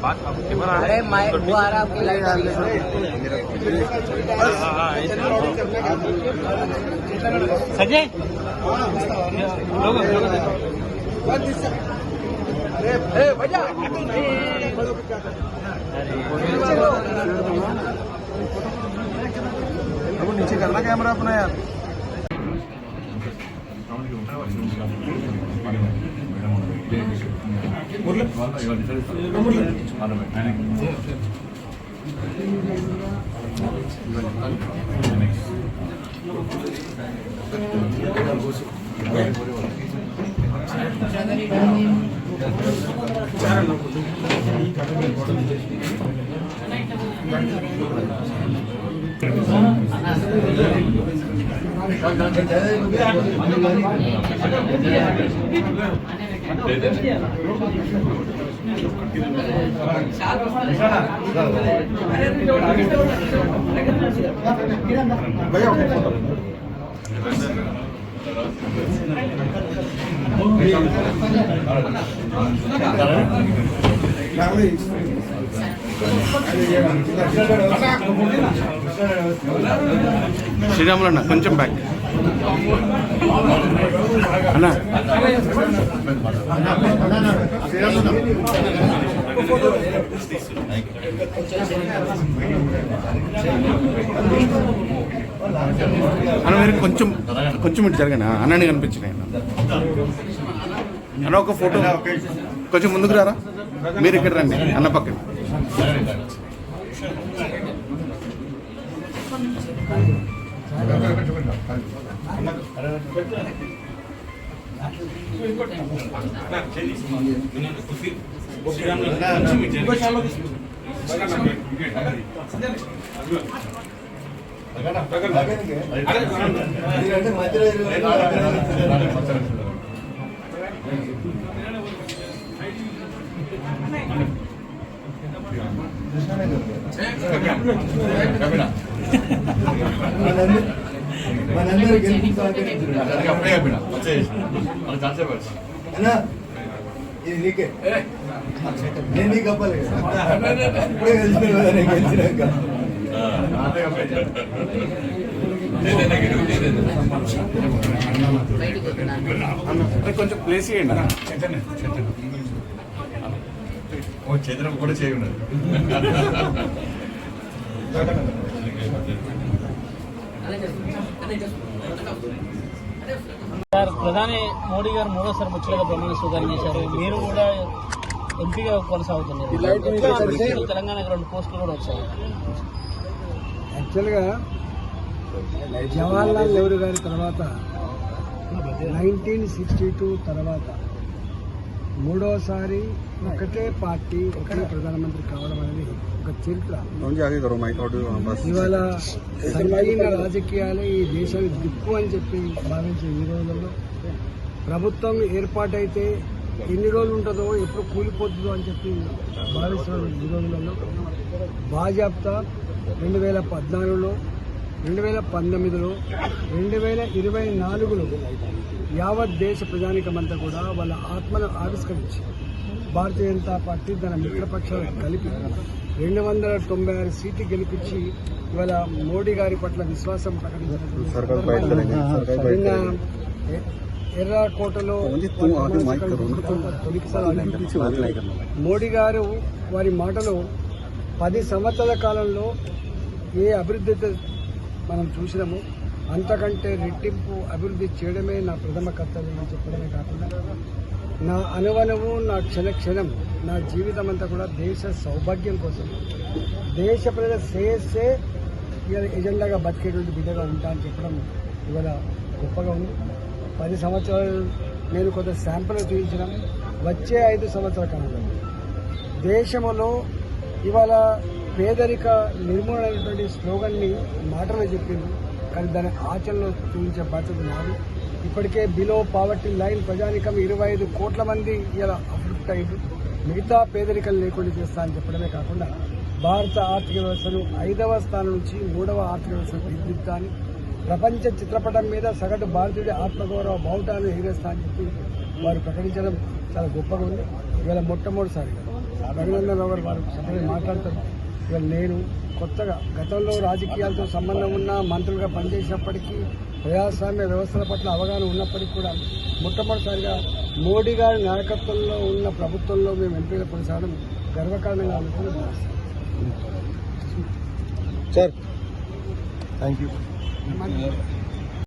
अरे मैं वो आ रहा आपकी लाइट सजय अब नीचे करना कैमरा अपना यार। శ్రీరాములు అన్న కొంచెం బ్యాక్ అన్న అన్న మీరు కొంచెం కొంచెం ఇటు జరగండి అన్నని కనిపించినాయి అన్న ఒక ఫోటో కొంచెం ముందుకు రారా మీరు ఇక్కడ రండి అన్న పక్కన ఇది నీకే నేను నీకు కప్పాలి ఇప్పుడే గెలిచినాక కొంచెం ప్లేస్ చేయండి చంద్రం కూడా చేయన్నారు ప్రధాని మోడీ గారు మూడోసారి ముచ్చటగా ప్రమాణ స్వీకారం చేశారు. మీరు కూడా ఎంపీగా కొనసాగుతున్నారు. తెలంగాణకు 2 పోస్టులు కూడా వచ్చాయి. యాక్చువల్గా జవహర్లాల్ నెహ్రూ గారి తర్వాత 1962 తర్వాత మూడోసారి ఒకటే పార్టీ ఒకే ప్రధానమంత్రి కావడం అనేది ఒక చరిత్ర. ఇవాళ సంకీర్ణ రాజకీయాలే ఈ దేశానికి దిక్కు అని చెప్పి భావించే ఈ రోజుల్లో ప్రభుత్వం ఏర్పాటైతే ఎన్ని రోజులు ఉంటుందో ఎప్పుడు కూలిపోతుందో అని చెప్పి భావిస్తున్న ఈ రోజులలో బాజాప్తా 2014లో 2019లో 2024లో యావత్ దేశ ప్రజానికమంతా కూడా వాళ్ళ ఆత్మను ఆవిష్కరించి భారతీయ జనతా పార్టీ తన మిత్రపక్షాలకు కలిపి 296 సీట్లు గెలిపించి ఇవాళ మోడీ గారి పట్ల విశ్వాసం ప్రకటించిన ఎర్రకోటలో మోడీ గారు వారి మాటలో 10 సంవత్సరాల కాలంలో ఏ అభివృద్ధి మనం చూసినాము అంతకంటే రెట్టింపు అభివృద్ధి చేయడమే నా ప్రథమ కర్తవ్యం అని చెప్పడమే కాకుండా నా అనువనము నా క్షణం నా జీవితం అంతా కూడా దేశ సౌభాగ్యం కోసం దేశ ప్రజల శ్రేయస్సే ఎజెండాగా బతికేటువంటి బిడ్డగా ఉంటా అని చెప్పడం ఇవాళ గొప్పగా ఉంది. 10 సంవత్సరాలు నేను కొంత శాంపుల్ చూపించిన వచ్చే 5 సంవత్సరాల కాలంలో దేశంలో ఇవాళ పేదరిక నిర్మూలన అనేటువంటి స్లోగన్ని మాటలో చెప్పింది, కానీ దాని ఆచరణలో చూపించే బాధ్యత నాది. ఇప్పటికే బిలో పావర్టీ లైన్ ప్రజానికం 25 కోట్ల మంది ఇలా అభివృద్ధి అయ్యింది. మిగతా పేదరికం లేకుండా చేస్తా అని చెప్పడమే కాకుండా భారత ఆర్థిక వ్యవస్థను 5వ స్థానం నుంచి 3వ ఆర్థిక వ్యవస్థను తీర్చిదిద్దుతా అని ప్రపంచ చిత్రపటం మీద సగటు భారతీయుడి ఆత్మగౌరవ బావుటాన్ని ఎగిరేస్తా అని చెప్పి వారు ప్రకటించడం చాలా గొప్పగా ఉంది. ఇవాళ మొట్టమొదటిసారిగా రఘునందన్ రావు గారు వారు సభ్యులు మాట్లాడతారు. ఇవాళ నేను కొత్తగా గతంలో రాజకీయాలతో సంబంధం ఉన్న మంత్రులుగా పనిచేసినప్పటికీ ప్రజాస్వామ్య వ్యవస్థల పట్ల అవగాహన ఉన్నప్పటికీ కూడా మొట్టమొదటిసారిగా మోడీ గారి నాయకత్వంలో ఉన్న ప్రభుత్వంలో మేము ఎంపీలు కొనసాగడం గర్వకారణంగా ఉంటుంది. Sir thank you.